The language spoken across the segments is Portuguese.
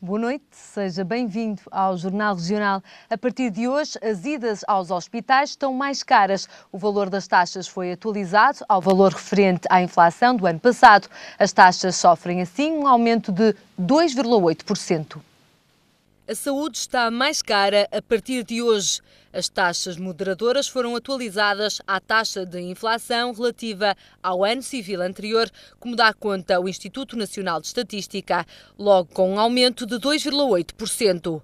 Boa noite, seja bem-vindo ao Jornal Regional. A partir de hoje, as idas aos hospitais estão mais caras. O valor das taxas foi atualizado ao valor referente à inflação do ano passado. As taxas sofrem, assim, um aumento de 2,8%. A saúde está mais cara a partir de hoje. As taxas moderadoras foram atualizadas à taxa de inflação relativa ao ano civil anterior, como dá conta o Instituto Nacional de Estatística, logo com um aumento de 2,8%.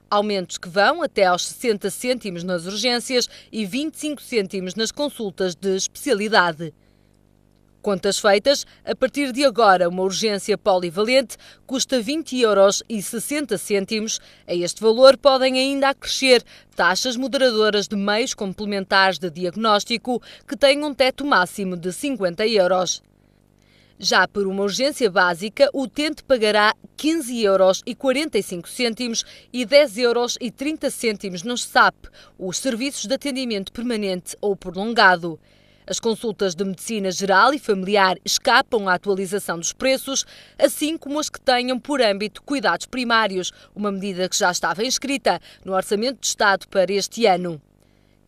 Aumentos que vão até aos 60 cêntimos nas urgências e 25 cêntimos nas consultas de especialidade. Contas feitas, a partir de agora, uma urgência polivalente custa 20,60 €. A este valor podem ainda acrescer taxas moderadoras de meios complementares de diagnóstico que têm um teto máximo de 50 €. Já por uma urgência básica, o utente pagará 15,45 € e 10,30 € nos SAP, os Serviços de Atendimento Permanente ou Prolongado. As consultas de medicina geral e familiar escapam à atualização dos preços, assim como as que tenham por âmbito cuidados primários, uma medida que já estava inscrita no Orçamento de Estado para este ano.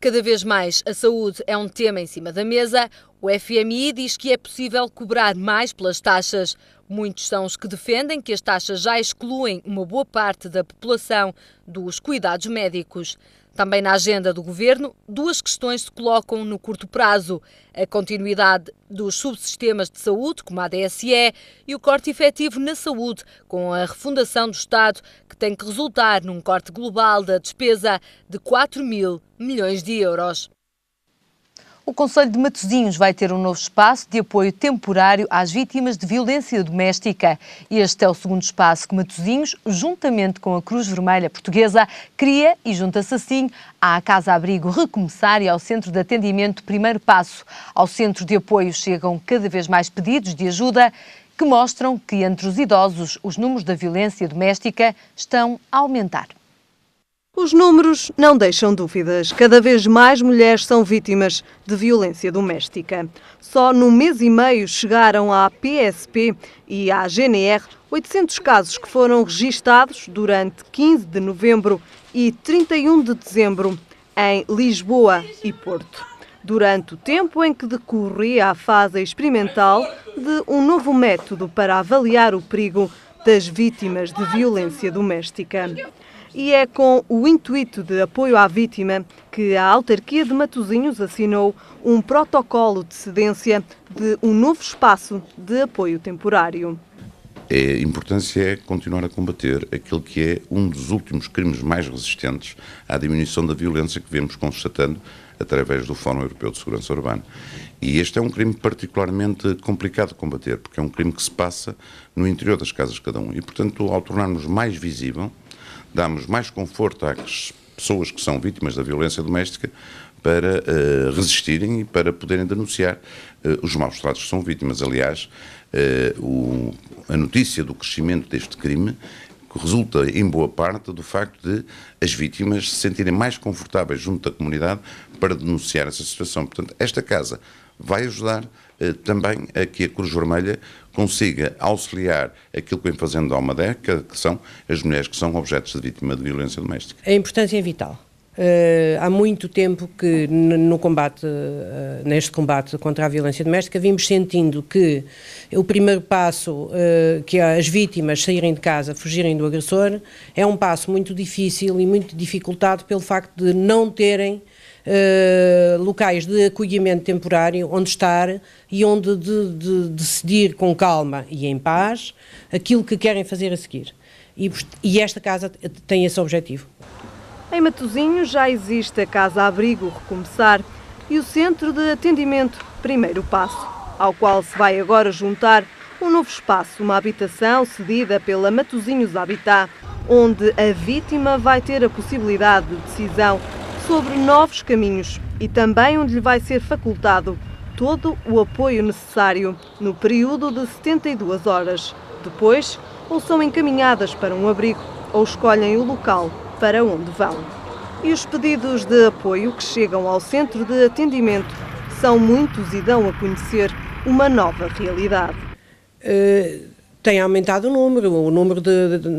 Cada vez mais a saúde é um tema em cima da mesa. O FMI diz que é possível cobrar mais pelas taxas. Muitos são os que defendem que as taxas já excluem uma boa parte da população dos cuidados médicos. Também na agenda do Governo, duas questões se colocam no curto prazo: a continuidade dos subsistemas de saúde, como a ADSE, e o corte efetivo na saúde, com a refundação do Estado, que tem que resultar num corte global da despesa de 4.000 milhões de euros. O Concelho de Matosinhos vai ter um novo espaço de apoio temporário às vítimas de violência doméstica. Este é o segundo espaço que Matosinhos, juntamente com a Cruz Vermelha Portuguesa, cria e junta-se assim à Casa-Abrigo Recomeçar e ao Centro de Atendimento Primeiro Passo. Ao Centro de Apoio chegam cada vez mais pedidos de ajuda que mostram que entre os idosos os números da violência doméstica estão a aumentar. Os números não deixam dúvidas. Cada vez mais mulheres são vítimas de violência doméstica. Só no mês e meio chegaram à PSP e à GNR 800 casos que foram registados durante 15 de novembro e 31 de dezembro em Lisboa e Porto. Durante o tempo em que decorria a fase experimental de um novo método para avaliar o perigo das vítimas de violência doméstica. E é com o intuito de apoio à vítima que a autarquia de Matosinhos assinou um protocolo de cedência de um novo espaço de apoio temporário. A importância é continuar a combater aquele que é um dos últimos crimes mais resistentes à diminuição da violência que vemos constatando através do Fórum Europeu de Segurança Urbana. E este é um crime particularmente complicado de combater, porque é um crime que se passa no interior das casas de cada um. E, portanto, ao tornarmos mais visível, damos mais conforto às pessoas que são vítimas da violência doméstica para resistirem e para poderem denunciar os maus tratos que são vítimas. Aliás, a notícia do crescimento deste crime resulta em boa parte do facto de as vítimas se sentirem mais confortáveis junto da comunidade para denunciar essa situação. Portanto, esta casa vai ajudar também a que a Cruz Vermelha consiga auxiliar aquilo que vem fazendo há uma década, que são as mulheres que são objetos de vítima de violência doméstica. A importância é vital. Há muito tempo que neste combate contra a violência doméstica vimos sentindo que o primeiro passo, que é as vítimas saírem de casa, fugirem do agressor, é um passo muito difícil e muito dificultado pelo facto de não terem locais de acolhimento temporário onde estar e onde decidir com calma e em paz aquilo que querem fazer a seguir. E esta casa tem esse objetivo. Em Matosinhos já existe a Casa-Abrigo Recomeçar e o Centro de Atendimento Primeiro Passo, ao qual se vai agora juntar um novo espaço, uma habitação cedida pela Matosinhos Habitat, onde a vítima vai ter a possibilidade de decisão sobre novos caminhos e também onde lhe vai ser facultado todo o apoio necessário no período de 72 horas. Depois, ou são encaminhadas para um abrigo ou escolhem o local para onde vão. E os pedidos de apoio que chegam ao centro de atendimento são muitos e dão a conhecer uma nova realidade. Tem aumentado o número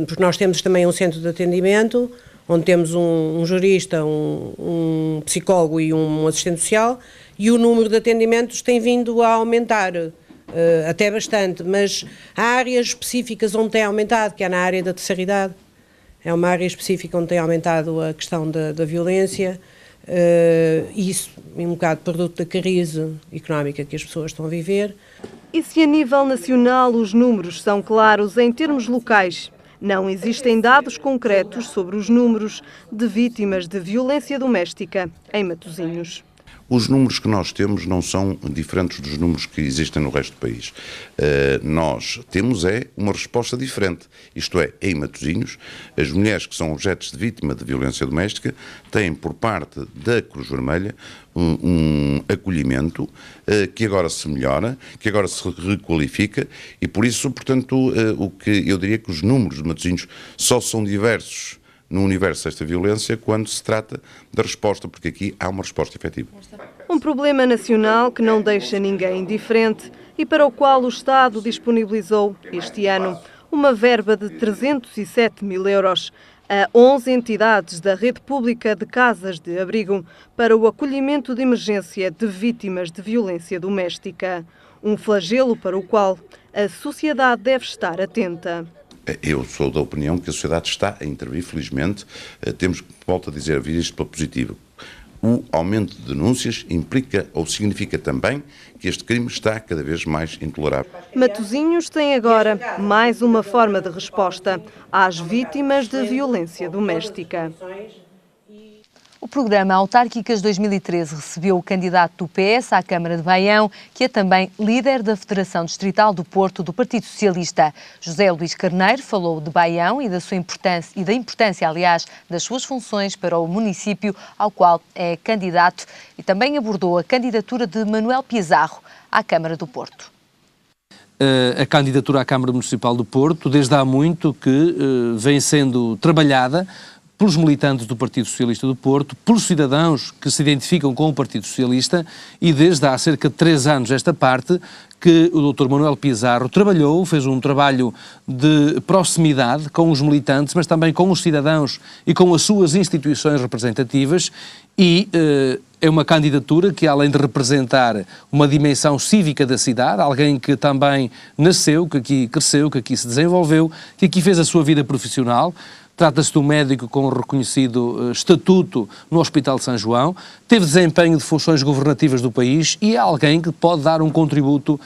porque nós temos também um centro de atendimento, onde temos um jurista, um psicólogo e um assistente social, e o número de atendimentos tem vindo a aumentar, até bastante, mas há áreas específicas onde tem aumentado, que é na área da terceira idade, é uma área específica onde tem aumentado a questão da violência, isso um bocado produto da crise económica que as pessoas estão a viver. E se a nível nacional os números são claros em termos locais, não existem dados concretos sobre os números de vítimas de violência doméstica em Matosinhos. Os números que nós temos não são diferentes dos números que existem no resto do país. Nós temos uma resposta diferente. Isto é, em Matosinhos, as mulheres que são objetos de vítima de violência doméstica têm por parte da Cruz Vermelha um acolhimento que agora se melhora, que agora se requalifica e por isso, portanto, o que eu diria que os números de Matosinhos só são diversos no universo desta violência quando se trata da resposta, porque aqui há uma resposta efetiva. Um problema nacional que não deixa ninguém indiferente e para o qual o Estado disponibilizou este ano uma verba de 307 mil euros a 11 entidades da rede pública de casas de abrigo para o acolhimento de emergência de vítimas de violência doméstica. Um flagelo para o qual a sociedade deve estar atenta. Eu sou da opinião que a sociedade está a intervir, felizmente. Temos, volto a dizer, vir isto pela positiva. O aumento de denúncias implica ou significa também que este crime está cada vez mais intolerável. Matosinhos tem agora mais uma forma de resposta às vítimas de violência doméstica. O programa Autárquicas 2013 recebeu o candidato do PS à Câmara de Baião, que é também líder da Federação Distrital do Porto do Partido Socialista. José Luís Carneiro falou de Baião e da sua importância, aliás, das suas funções para o município ao qual é candidato e também abordou a candidatura de Manuel Pizarro à Câmara do Porto. A candidatura à Câmara Municipal do Porto, desde há muito que vem sendo trabalhada pelos militantes do Partido Socialista do Porto, pelos cidadãos que se identificam com o Partido Socialista e desde há cerca de 3 anos esta parte que o Dr. Manuel Pizarro trabalhou, fez um trabalho de proximidade com os militantes, mas também com os cidadãos e com as suas instituições representativas e é uma candidatura que, além de representar uma dimensão cívica da cidade, alguém que também nasceu, que aqui cresceu, que aqui se desenvolveu, que aqui fez a sua vida profissional. Trata-se de um médico com reconhecido estatuto no Hospital de São João, teve desempenho de funções governativas do país e é alguém que pode dar um contributo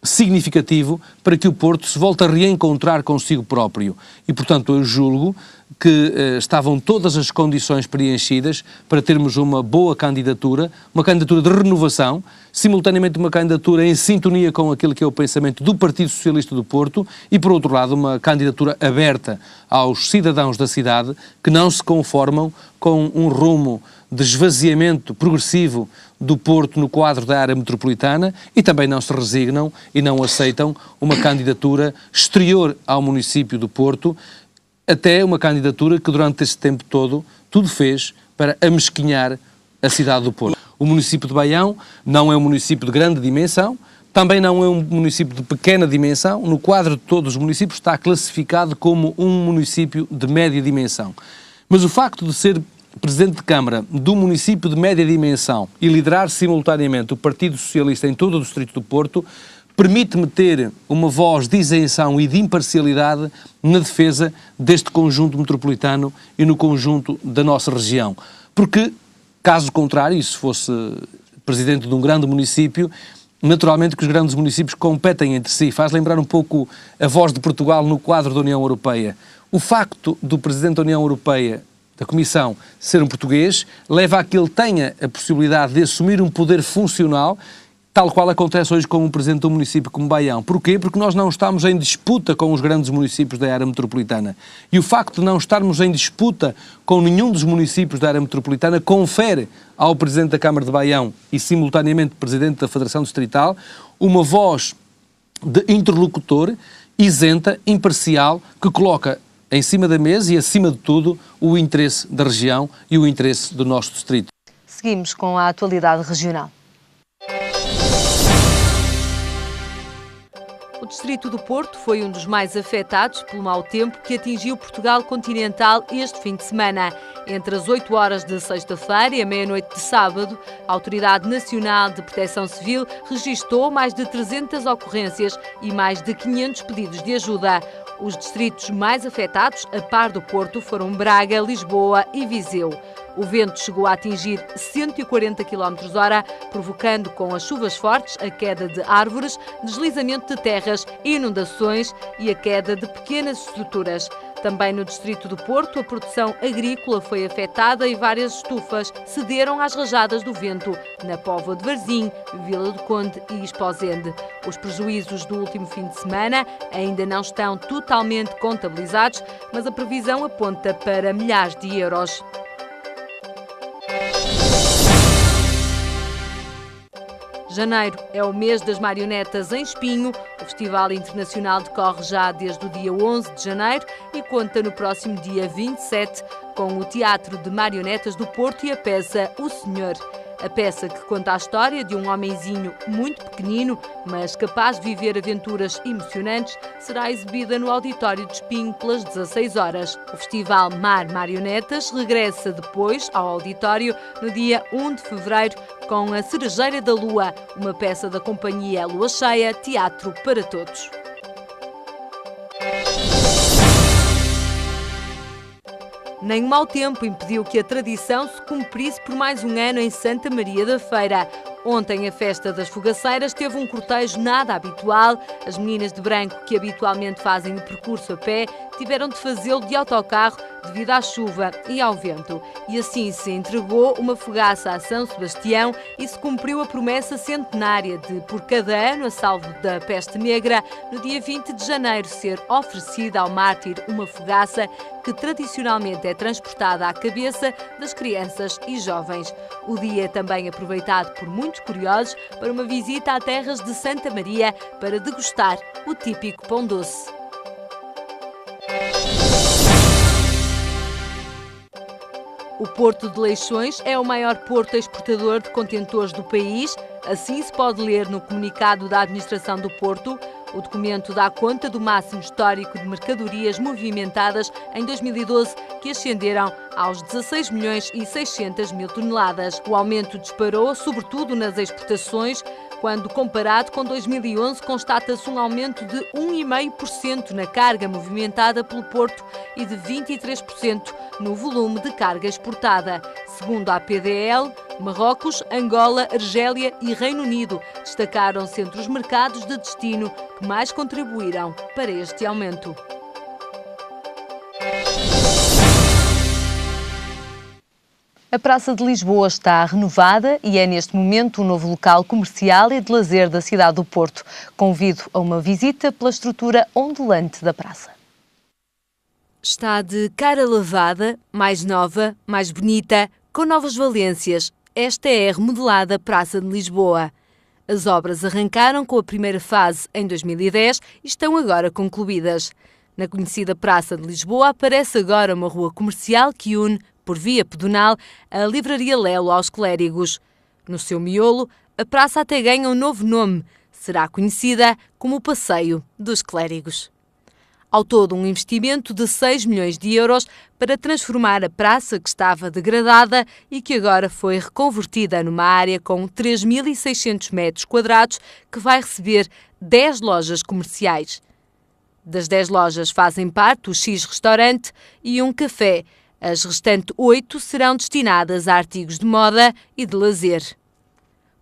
significativo para que o Porto se volte a reencontrar consigo próprio. E, portanto, eu julgo que estavam todas as condições preenchidas para termos uma boa candidatura, uma candidatura de renovação, simultaneamente uma candidatura em sintonia com aquilo que é o pensamento do Partido Socialista do Porto e, por outro lado, uma candidatura aberta aos cidadãos da cidade que não se conformam com um rumo de esvaziamento progressivo do Porto no quadro da área metropolitana e também não se resignam e não aceitam uma candidatura exterior ao município do Porto, até uma candidatura que durante este tempo todo tudo fez para amesquinhar a cidade do Porto. O município de Baião não é um município de grande dimensão, também não é um município de pequena dimensão, no quadro de todos os municípios está classificado como um município de média dimensão. Mas o facto de ser Presidente de Câmara do município de média dimensão e liderar simultaneamente o Partido Socialista em todo o Distrito do Porto permite-me ter uma voz de isenção e de imparcialidade na defesa deste conjunto metropolitano e no conjunto da nossa região. Porque, caso contrário, se fosse Presidente de um grande município, naturalmente que os grandes municípios competem entre si. Faz lembrar um pouco a voz de Portugal no quadro da União Europeia. O facto do Presidente da União Europeia, da Comissão, ser um português, leva a que ele tenha a possibilidade de assumir um poder funcional, tal qual acontece hoje com o Presidente do município como Baião. Porquê? Porque nós não estamos em disputa com os grandes municípios da área metropolitana. E o facto de não estarmos em disputa com nenhum dos municípios da área metropolitana confere ao Presidente da Câmara de Baião e, simultaneamente, Presidente da Federação Distrital, uma voz de interlocutor isenta, imparcial, que coloca em cima da mesa e, acima de tudo, o interesse da região e o interesse do nosso distrito. Seguimos com a atualidade regional. O distrito do Porto foi um dos mais afetados pelo mau tempo que atingiu Portugal continental este fim de semana. Entre as 8 horas de sexta-feira e a meia-noite de sábado, a Autoridade Nacional de Proteção Civil registou mais de 300 ocorrências e mais de 500 pedidos de ajuda. Os distritos mais afetados, a par do Porto, foram Braga, Lisboa e Viseu. O vento chegou a atingir 140 km/h, provocando com as chuvas fortes a queda de árvores, deslizamento de terras, inundações e a queda de pequenas estruturas. Também no distrito do Porto, a produção agrícola foi afetada e várias estufas cederam às rajadas do vento na Póvoa de Varzim, Vila do Conde e Esposende. Os prejuízos do último fim de semana ainda não estão totalmente contabilizados, mas a previsão aponta para milhares de euros. Janeiro é o mês das marionetas em Espinho. O Festival Internacional decorre já desde o dia 11 de janeiro e conta no próximo dia 27 com o Teatro de Marionetas do Porto e a peça O Senhor. A peça que conta a história de um homenzinho muito pequenino, mas capaz de viver aventuras emocionantes, será exibida no Auditório de Espinho pelas 16 horas. O Festival Mar Marionetas regressa depois ao auditório no dia 1 de fevereiro com A Cerejeira da Lua, uma peça da companhia Lua Cheia, Teatro para Todos. Nem o mau tempo impediu que a tradição se cumprisse por mais um ano em Santa Maria da Feira. Ontem, a festa das fogaceiras teve um cortejo nada habitual. As meninas de branco, que habitualmente fazem o percurso a pé, tiveram de fazê-lo de autocarro devido à chuva e ao vento. E assim se entregou uma fogaça a São Sebastião e se cumpriu a promessa centenária de, por cada ano, a salvo da peste negra, no dia 20 de janeiro ser oferecida ao mártir uma fogaça que tradicionalmente é transportada à cabeça das crianças e jovens. O dia é também aproveitado por muitos curiosos para uma visita a terras de Santa Maria para degustar o típico pão doce. O Porto de Leixões é o maior porto exportador de contentores do país. Assim se pode ler no comunicado da Administração do Porto. O documento dá conta do máximo histórico de mercadorias movimentadas em 2012, que ascenderam aos 16.600.000 toneladas. O aumento disparou, sobretudo nas exportações. Quando comparado com 2011, constata-se um aumento de 1,5% na carga movimentada pelo Porto e de 23% no volume de carga exportada. Segundo a APDL, Marrocos, Angola, Argélia e Reino Unido destacaram-se entre os mercados de destino que mais contribuíram para este aumento. A Praça de Lisboa está renovada e é neste momento um novo local comercial e de lazer da cidade do Porto. Convido a uma visita pela estrutura ondulante da praça. Está de cara lavada, mais nova, mais bonita, com novas valências. Esta é a remodelada Praça de Lisboa. As obras arrancaram com a primeira fase em 2010 e estão agora concluídas. Na conhecida Praça de Lisboa aparece agora uma rua comercial que une, por via pedonal, a Livraria Lelo aos Clérigos. No seu miolo, a praça até ganha um novo nome. Será conhecida como o Passeio dos Clérigos. Ao todo, um investimento de 6 milhões de euros para transformar a praça que estava degradada e que agora foi reconvertida numa área com 3.600 metros quadrados que vai receber 10 lojas comerciais. Das 10 lojas fazem parte o X-Restaurante e um café. As restantes 8 serão destinadas a artigos de moda e de lazer.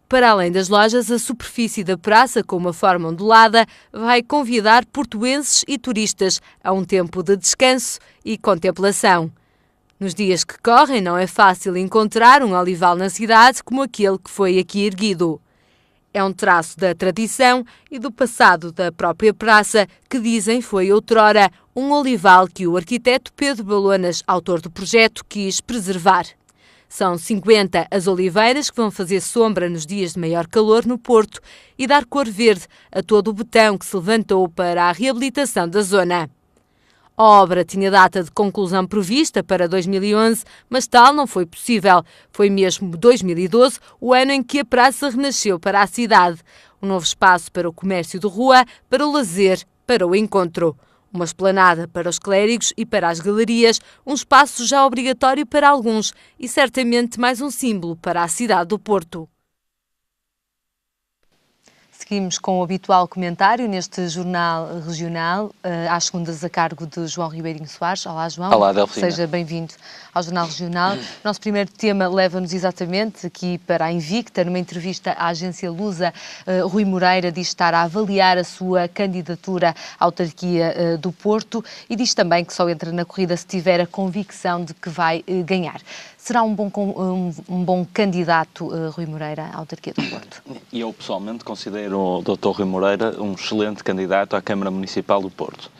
Para além das lojas, a superfície da praça, com uma forma ondulada, vai convidar portuenses e turistas a um tempo de descanso e contemplação. Nos dias que correm, não é fácil encontrar um olival na cidade como aquele que foi aqui erguido. É um traço da tradição e do passado da própria praça, que dizem foi outrora um olival que o arquiteto Pedro Balonas, autor do projeto, quis preservar. São 50 as oliveiras que vão fazer sombra nos dias de maior calor no Porto e dar cor verde a todo o betão que se levantou para a reabilitação da zona. A obra tinha data de conclusão prevista para 2011, mas tal não foi possível. Foi mesmo 2012 o ano em que a praça renasceu para a cidade. Um novo espaço para o comércio de rua, para o lazer, para o encontro. Uma esplanada para os clérigos e para as galerias, um espaço já obrigatório para alguns e certamente mais um símbolo para a cidade do Porto. Seguimos com o habitual comentário neste jornal regional, às segundas a cargo de João Ribeirinho Soares. Olá, João. Olá, Delfina. Seja bem-vindo ao Jornal Regional. O nosso primeiro tema leva-nos exatamente aqui para a Invicta. Numa entrevista à agência Lusa, Rui Moreira diz estar a avaliar a sua candidatura à autarquia do Porto e diz também que só entra na corrida se tiver a convicção de que vai ganhar. Será um bom candidato, Rui Moreira, à autarquia do Porto? Eu, pessoalmente, considero o Dr. Rui Moreira um excelente candidato à Câmara Municipal do Porto.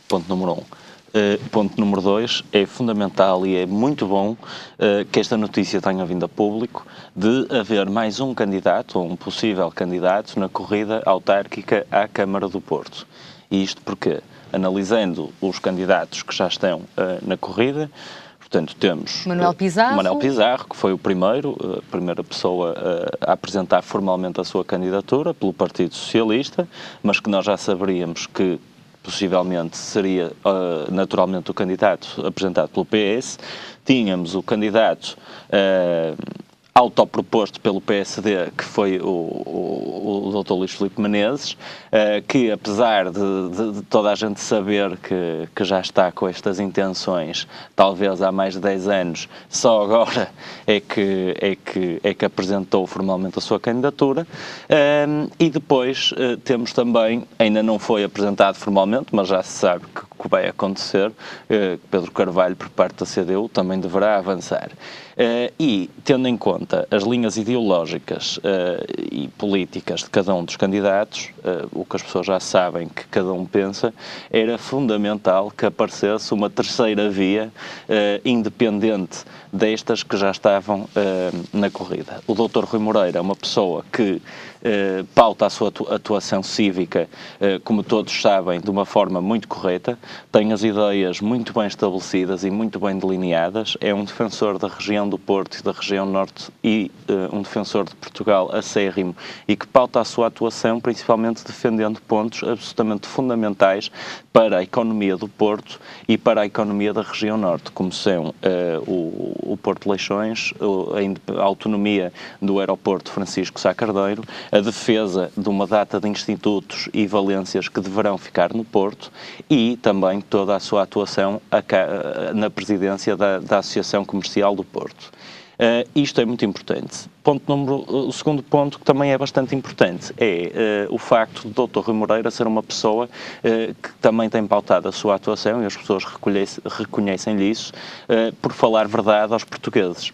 Ponto número 1. Ponto número 2, é fundamental e é muito bom que esta notícia tenha vindo a público de haver mais um candidato, ou um possível candidato, na corrida autárquica à Câmara do Porto. E isto porque, analisando os candidatos que já estão na corrida, portanto, temos Manuel Pizarro, que foi a primeira pessoa a apresentar formalmente a sua candidatura pelo Partido Socialista, mas que nós já saberíamos que possivelmente seria naturalmente o candidato apresentado pelo PS. Tínhamos o candidato autoproposto pelo PSD, que foi o Dr. Luís Filipe Menezes, que apesar de toda a gente saber que já está com estas intenções, talvez há mais de 10 anos, só agora é que apresentou formalmente a sua candidatura. E depois temos também, ainda não foi apresentado formalmente, mas já se sabe que vai acontecer, Pedro Carvalho, por parte da CDU, também deverá avançar. E, tendo em conta as linhas ideológicas e políticas de cada um dos candidatos, o que as pessoas já sabem que cada um pensa, era fundamental que aparecesse uma terceira via independente destas que já estavam na corrida. O Dr. Rui Moreira é uma pessoa que pauta a sua atuação cívica, como todos sabem, de uma forma muito correta, tem as ideias muito bem estabelecidas e muito bem delineadas, é um defensor da região do Porto e da região Norte e um defensor de Portugal acérrimo e que pauta a sua atuação principalmente defendendo pontos absolutamente fundamentais para a economia do Porto e para a economia da região Norte, como são o Porto de Leixões, a autonomia do aeroporto Francisco Sá Carneiro, a defesa de uma data de institutos e valências que deverão ficar no Porto e também toda a sua atuação na presidência da Associação Comercial do Porto. Isto é muito importante. O segundo ponto, que também é bastante importante, é o facto do Dr. Rui Moreira ser uma pessoa que também tem pautado a sua atuação, e as pessoas reconhecem-lhe isso, por falar verdade aos portugueses.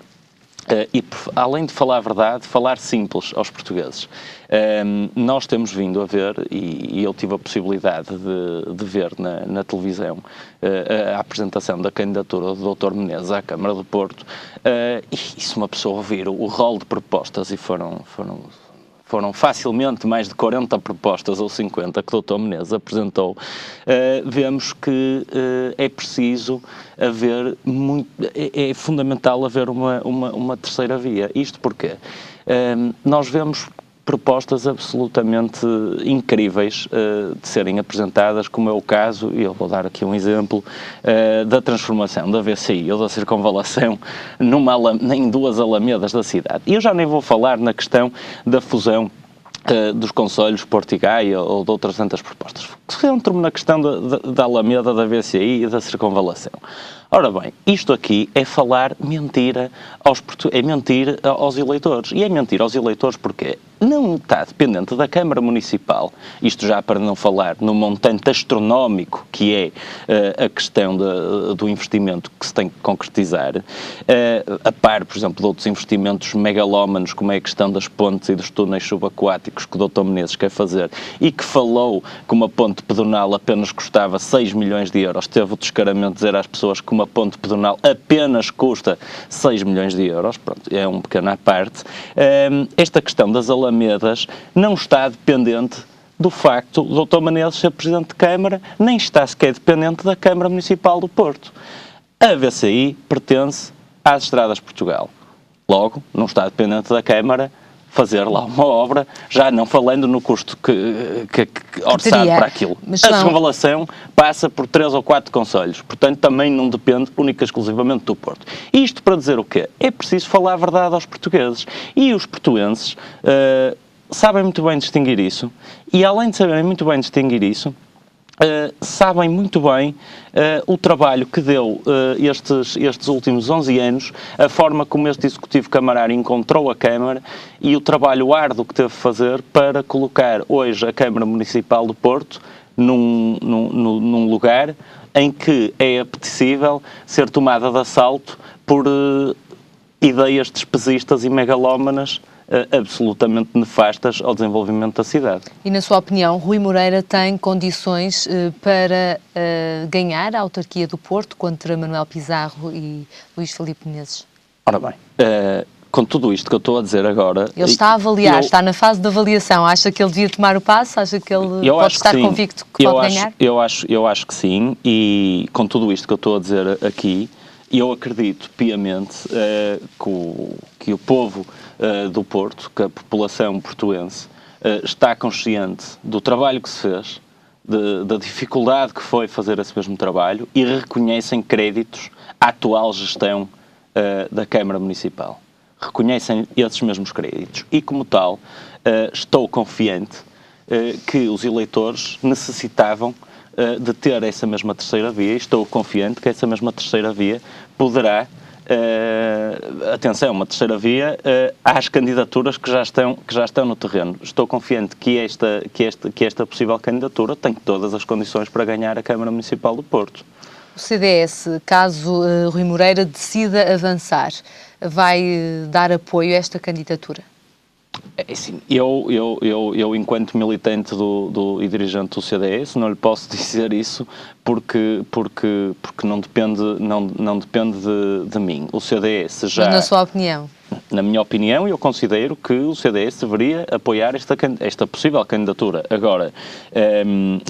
E, além de falar a verdade, falar simples aos portugueses. Nós temos vindo a ver, e eu tive a possibilidade de ver na televisão a apresentação da candidatura do Dr. Menezes à Câmara do Porto, e se uma pessoa ouvir o rol de propostas, e foram facilmente mais de 40 propostas ou 50 que o Dr. Menezes apresentou, vemos que é preciso haver é fundamental haver uma terceira via. Isto porque nós vemos propostas absolutamente incríveis de serem apresentadas, como é o caso, e eu vou dar aqui um exemplo, da transformação da VCI ou da circunvalação em duas alamedas da cidade. E eu já nem vou falar na questão da fusão dos concelhos Porto e Gaia ou de outras tantas propostas. Centro-me na questão da alameda, da VCI e da circunvalação. Ora bem, isto aqui é falar mentira é mentir aos eleitores. E é mentir aos eleitores porque não está dependente da Câmara Municipal, isto já para não falar no montante astronómico que é a questão do investimento que se tem que concretizar, a par, por exemplo, de outros investimentos megalómanos, como é a questão das pontes e dos túneis subaquáticos que o Dr. Menezes quer fazer e que falou que uma ponte pedonal apenas custava 6 milhões de euros. Teve o descaramento de dizer às pessoas que uma ponte pedonal apenas custa 6 milhões de euros. Pronto, é um pequeno à parte. Esta questão das alamedas não está dependente do facto do Dr. Menezes ser Presidente de Câmara, nem está sequer dependente da Câmara Municipal do Porto. A VCI pertence às Estradas de Portugal. Logo, não está dependente da Câmara fazer lá uma obra, já não falando no custo que orçado para aquilo. Mas, a circunvalação passa por 3 ou 4 concelhos, portanto também não depende única e exclusivamente do Porto. Isto para dizer o quê? É preciso falar a verdade aos portugueses. E os portuenses sabem muito bem distinguir isso, e além de saberem muito bem distinguir isso, sabem muito bem o trabalho que deu estes últimos 11 anos, a forma como este Executivo Camarário encontrou a Câmara e o trabalho árduo que teve de fazer para colocar hoje a Câmara Municipal do Porto num lugar em que é apetecível ser tomada de assalto por ideias despesistas e megalómanas absolutamente nefastas ao desenvolvimento da cidade. E, na sua opinião, Rui Moreira tem condições para ganhar a autarquia do Porto contra Manuel Pizarro e Luís Filipe Menezes? Ora bem, com tudo isto que eu estou a dizer agora... Ele está a avaliar, está na fase de avaliação. Acha que ele devia tomar o passo? Acha que ele pode estar convicto que pode ganhar? Eu acho que sim, e com tudo isto que eu estou a dizer aqui, eu acredito piamente que o povo do Porto, que a população portuense está consciente do trabalho que se fez, da dificuldade que foi fazer esse mesmo trabalho e reconhecem créditos à atual gestão da Câmara Municipal. Reconhecem esses mesmos créditos e, como tal, estou confiante que os eleitores necessitavam de ter essa mesma terceira via, e estou confiante que essa mesma terceira via poderá, atenção, uma terceira via às candidaturas que já estão no terreno. Estou confiante que esta possível candidatura tem todas as condições para ganhar a Câmara Municipal do Porto. O CDS, caso Rui Moreira decida avançar, vai dar apoio a esta candidatura? É assim, eu enquanto militante e dirigente do CDS não lhe posso dizer isso porque não depende de mim. O CDS já... Mas na sua opinião? Na minha opinião, eu considero que o CDS deveria apoiar esta possível candidatura. Agora,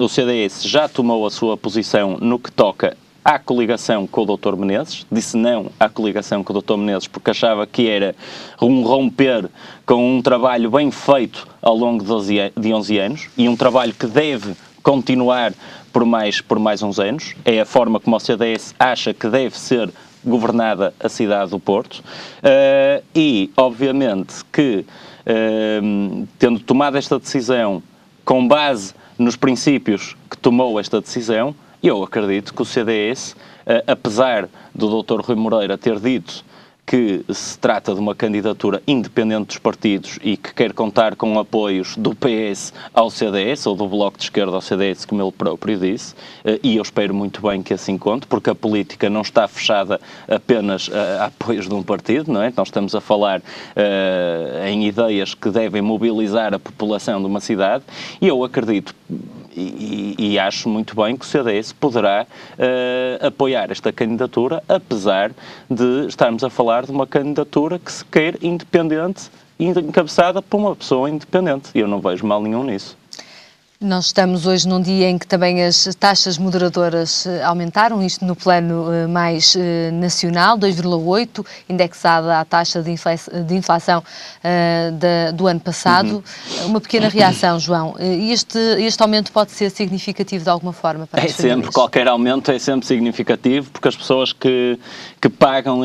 o CDS já tomou a sua posição no que toca à coligação com o Dr. Menezes, disse não à coligação com o Dr. Menezes porque achava que era um romper com um trabalho bem feito ao longo de 11 anos e um trabalho que deve continuar por mais uns anos. É a forma como o CDS acha que deve ser governada a cidade do Porto e, obviamente, que tendo tomado esta decisão com base nos princípios que tomou esta decisão, eu acredito que o CDS, apesar do Dr. Rui Moreira ter dito que se trata de uma candidatura independente dos partidos e que quer contar com apoios do PS ao CDS, ou do Bloco de Esquerda ao CDS, como ele próprio disse, e eu espero muito bem que assim conte, porque a política não está fechada apenas a apoios de um partido, não é? Nós estamos a falar em ideias que devem mobilizar a população de uma cidade, e eu acredito e acho muito bem que o CDS poderá apoiar esta candidatura, apesar de estarmos a falar de uma candidatura que se quer independente e encabeçada por uma pessoa independente. E eu não vejo mal nenhum nisso. Nós estamos hoje num dia em que também as taxas moderadoras aumentaram, isto no plano mais nacional, 2,8, indexada à taxa de inflação do ano passado. Uma pequena reação, João. Este aumento pode ser significativo de alguma forma para as famílias? Sempre, qualquer aumento é sempre significativo, porque as pessoas que pagam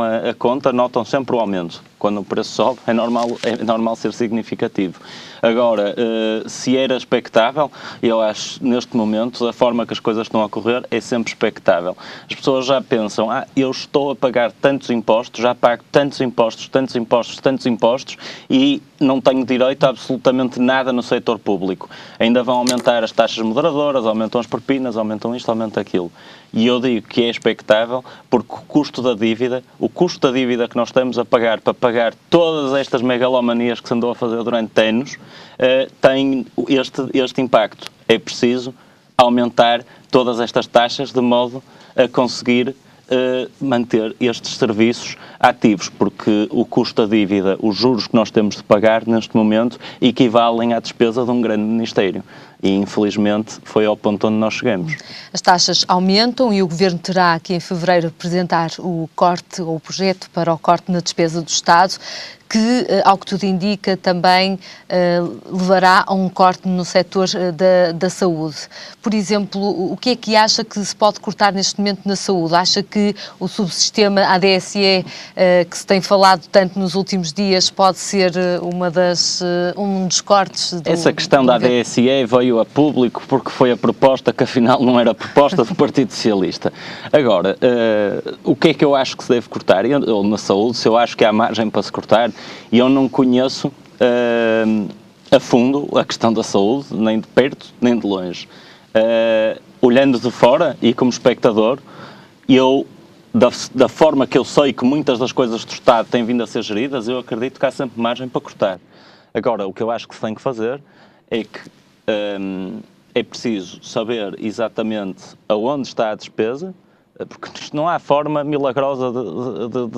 a conta notam sempre o aumento. Quando o preço sobe, é normal ser significativo. Agora, se era expectável, eu acho, neste momento, a forma que as coisas estão a correr é sempre expectável. As pessoas já pensam, eu estou a pagar tantos impostos, já pago tantos impostos, e não tenho direito a absolutamente nada no setor público. Ainda vão aumentar as taxas moderadoras, aumentam as propinas, aumentam isto, aumentam aquilo. E eu digo que é expectável porque o custo da dívida que nós estamos a pagar para pagar todas estas megalomanias que se andou a fazer durante anos, tem este impacto. É preciso aumentar todas estas taxas de modo a conseguir manter estes serviços ativos, porque o custo da dívida, os juros que nós temos de pagar neste momento equivalem à despesa de um grande ministério. E, infelizmente, foi ao ponto onde nós chegamos. As taxas aumentam e o Governo terá que, em fevereiro, apresentar o corte ou o projeto para o corte na despesa do Estado. que, ao que tudo indica, também levará a um corte no setor da saúde. Por exemplo, o que é que acha que se pode cortar neste momento na saúde? Acha que o subsistema ADSE, que se tem falado tanto nos últimos dias, pode ser um dos cortes? Essa questão da ADSE veio a público porque foi a proposta que afinal não era a proposta do Partido Socialista. Agora, o que é que eu acho que se deve cortar? Ou na saúde, se eu acho que há margem para se cortar, e eu não conheço a fundo a questão da saúde, nem de perto, nem de longe. Olhando de fora e como espectador, eu, da forma que eu sei que muitas das coisas do Estado têm vindo a ser geridas, eu acredito que há sempre margem para cortar. Agora, o que eu acho que se tem que fazer é que é preciso saber exatamente aonde está a despesa, porque não há forma milagrosa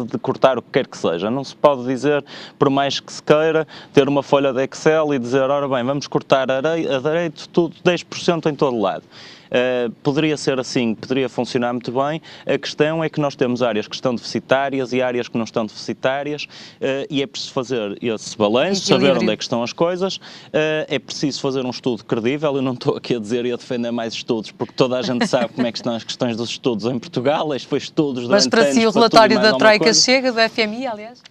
de cortar o que quer que seja. Não se pode dizer, por mais que se queira, ter uma folha de Excel e dizer, ora bem, vamos cortar a direito tudo 10% em todo lado. Poderia ser assim, poderia funcionar muito bem. A questão é que nós temos áreas que estão deficitárias e áreas que não estão deficitárias, e é preciso fazer esse balanço, saber onde é que estão as coisas. É preciso fazer um estudo credível. Eu não estou aqui a dizer e a defender mais estudos, porque toda a gente sabe como é que estão as questões dos estudos em Portugal. Este foi estudos durante Mas para anos, si o para relatório tudo e mais da Troika coisa. chega, do FMI, aliás?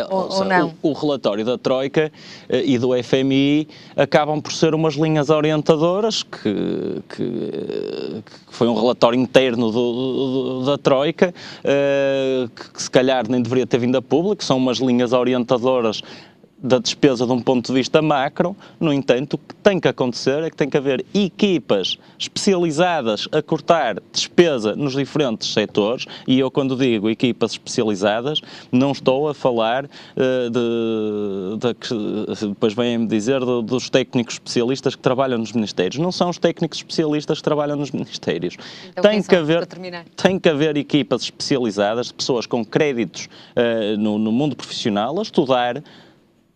Ou não? O relatório da Troika e do FMI acabam por ser umas linhas orientadoras que foi um relatório interno da Troika, que se calhar nem deveria ter vindo a público. São umas linhas orientadoras da despesa de um ponto de vista macro. No entanto, o que tem que acontecer é que tem que haver equipas especializadas a cortar despesa nos diferentes setores, e eu, quando digo equipas especializadas, não estou a falar depois vêm-me dizer dos técnicos especialistas que trabalham nos ministérios. Não são os técnicos especialistas que trabalham nos ministérios. Então, tem que haver equipas especializadas, pessoas com créditos no mundo profissional, a estudar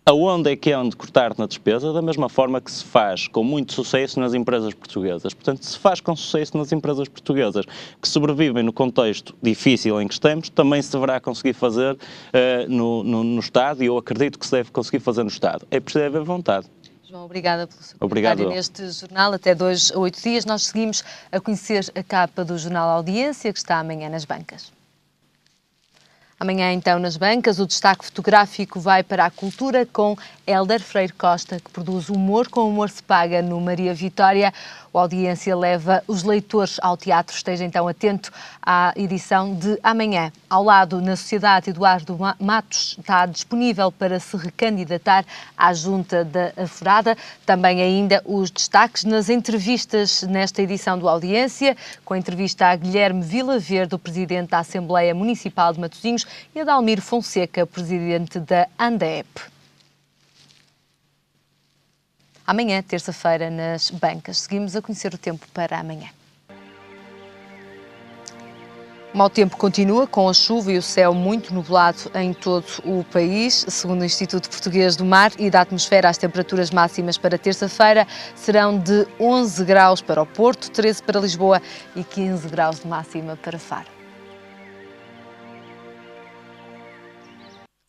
aonde é que é onde cortar na despesa, da mesma forma que se faz com muito sucesso nas empresas portuguesas. Portanto, se faz com sucesso nas empresas portuguesas que sobrevivem no contexto difícil em que estamos, também se deverá conseguir fazer no Estado, e eu acredito que se deve conseguir fazer no Estado. É preciso haver vontade. João, obrigada pelo seu comentário neste jornal. Até 2 a 8 dias. Nós seguimos a conhecer a capa do jornal Audiência, que está amanhã nas bancas. Amanhã, então, nas bancas, o destaque fotográfico vai para a cultura com Hélder Freire Costa, que produz Humor com Humor se Paga no Maria Vitória. O Audiência leva os leitores ao teatro. Esteja, então, atento à edição de amanhã. Ao lado, na Sociedade, Eduardo Matos está disponível para se recandidatar à Junta da Aforada. Também ainda os destaques nas entrevistas nesta edição do Audiência, com a entrevista a Guilherme Vilaverde, o Presidente da Assembleia Municipal de Matosinhos, e a Dalmir Fonseca, Presidente da ANDEP. Amanhã, terça-feira, nas bancas. Seguimos a conhecer o tempo para amanhã. O mau tempo continua, com a chuva e o céu muito nublado em todo o país. Segundo o Instituto Português do Mar e da Atmosfera, as temperaturas máximas para terça-feira serão de 11 graus para o Porto, 13 para Lisboa e 15 graus de máxima para Faro.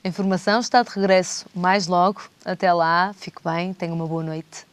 A informação está de regresso mais logo. Até lá, fique bem, tenha uma boa noite.